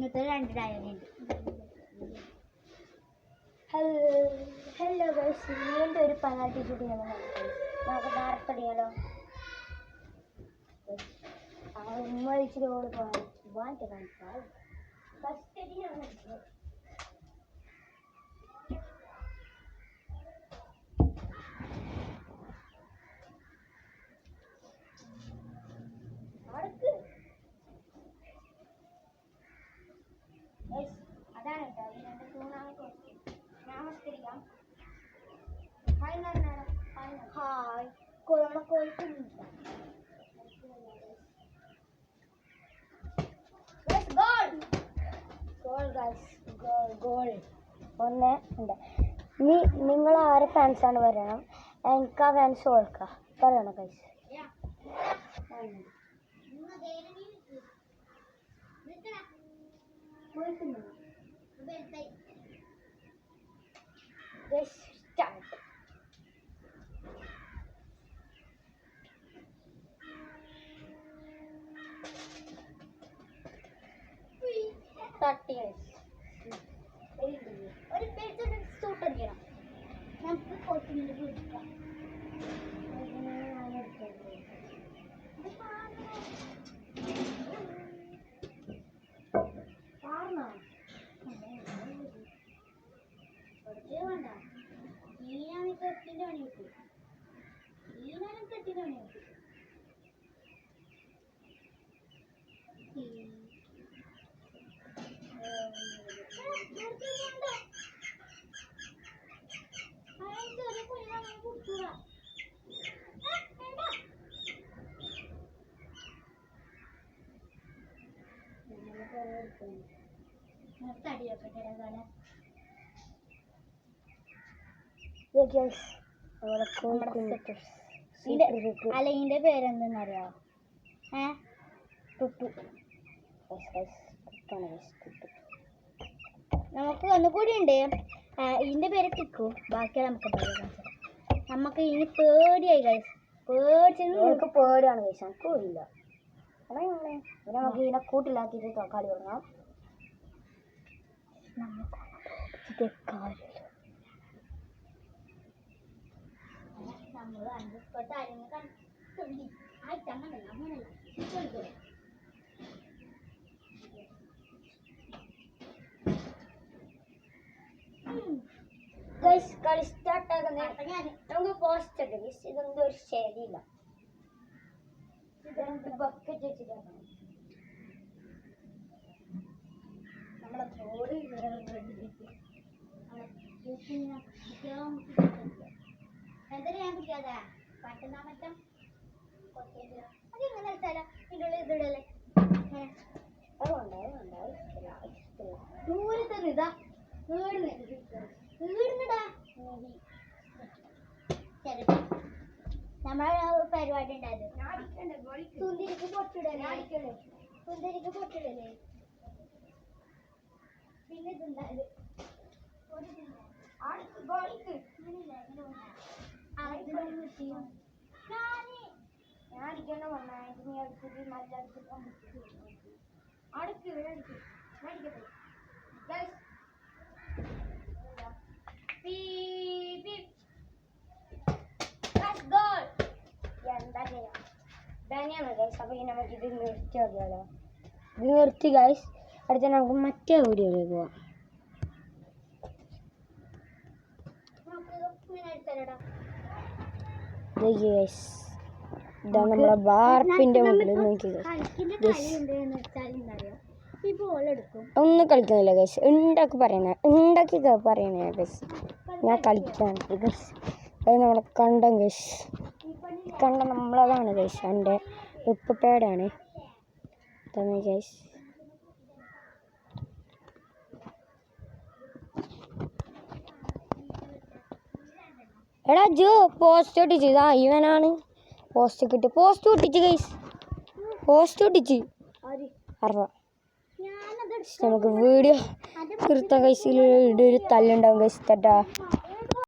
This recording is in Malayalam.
ഇങ്ങനത്തെ 2 ഡയറി ഉണ്ട്. ഹലോ ഗൈസ്, വീണ്ടും ഒരു പെനാൽറ്റി ഷൂട്ടിംഗ് നമുക്ക് നേരത്തടിയാലോ. ഉമ്മ ഇച്ചിരി ഓട് പോകാൻ ഫസ്റ്റ് അടിയാണ്. അതാണ് കേട്ടോ ഈ 2 തൂണാമൊക്കെ നമസ്കരിക്കാം. ഹായ് കൊറോണ കോഴിക്കുന്നില്ല. ഗോൾ 1 ഉണ്ട്. ഇനി നിങ്ങൾ ആരെ ഫാൻസാണ് പറയണം. എനിക്ക് ആ ഫാൻസ് ഓൾക്കാം പറയണം ഗൈസ്. Start. ഒരു പേര് സൂട്ട് അടിക്കണം. നമുക്ക് കോച്ചിങ്ങിൻ്റെ പിടിക്കാം. വേണ്ട ഈനാണ് കെട്ടിൻ്റെ പണി കിട്ടും. ഈനാണ് കെട്ടിൻ്റെ പണി കിട്ടും. അല്ല ഇതിന്റെ പേരെന്തെന്നറിയാവോ? ടുട്ടു. നമുക്ക് ഒന്നുകൂടി ഉണ്ട്. ഇതിന്റെ പേര് ടിക്കു. ബാക്കിയാണ് നമുക്ക് പറയാം. നമുക്ക് ഇനി പേടിയായി കഴിച്ചു. പേടിച്ചത് പേടിയാണ് കഴിച്ചാൽ എനിക്കില്ല. പിന്നെ നമുക്ക് ഇതിനെ കൂട്ടിലാക്കിയിട്ട് കളി തുടങ്ങാം. കളി സ്റ്റാർട്ടാകുന്ന നമുക്ക് പോസ്റ്റ് ഉണ്ട്. ഇതൊന്നും ഒരു ശരിയില്ല. ബക്കറ്റ് വെച്ചിട്ടാണ് നമ്മളെ തോട് എന്താ ഞാൻ പിടിക്കാതെ പറ്റുന്ന മറ്റം അതെങ്ങനെ വെച്ചാലോ ഇതിൻ്റെ ഉള്ളിൽ ഇതിടല്ലേ. ദൂരത്തെ ഇതാ വീടുന്നടാ. നമ്മളെ പരിപാടി ഉണ്ടായിരുന്നു. സുന്ദരിക്ക് പൊട്ടിടല്ലേ. സുന്ദരിക്ക് പൊട്ടിടല്ലേ. പിന്നെ ഇതുണ്ടായത് ഞാൻ അടിക്കണ്ട വന്നായിട്ട് നീ അടുത്തിട്ട് നല്ല അടുത്തിട്ട് അടുക്ക് അടിക്കും. എന്താ ചെയ്യാം തന്നെയാണ് ഗൈസ്. അപ്പോൾ ഇനി നമുക്ക് ഇത് നിർത്തി നോക്കിയാലോ. ഇത് നിർത്തി ഗൈസ്. അടുത്ത നമുക്ക് മറ്റേ വീഡിയോയിലേക്ക് പോവാം. ഇതാണ് നമ്മളെ വാർപ്പിന്റെ മുകളിൽ ഒന്നും കളിക്കുന്നില്ല ഗൈസ്. ഉണ്ടാക്കി പറയുന്ന ഗൈസ്. ഞാൻ കളിക്കാൻ ഗൈസ്. അത് നമ്മളെ കണ്ടം ഗൈസ്. കണ്ടം നമ്മളതാണ് ഗൈസ്. എൻ്റെ ഉപ്പപ്പേടാണ് തന്നെ ഗൈസ്. എടാ ജോ പോസ്റ്റ് ഒട്ടിച്ച്. ഇതാ ഇവനാണ് പോസ്റ്റ് കിട്ടി. പോസ്റ്റ് ഒട്ടിച്ച് ഗൈസ്. പോസ്റ്റ് ഒട്ടിച്ച് നമുക്ക് വീഡിയോ നിർത്താം ഗൈസ്. ഒരു തല്ലുണ്ടാവും ഗൈസ്. തട്ടാ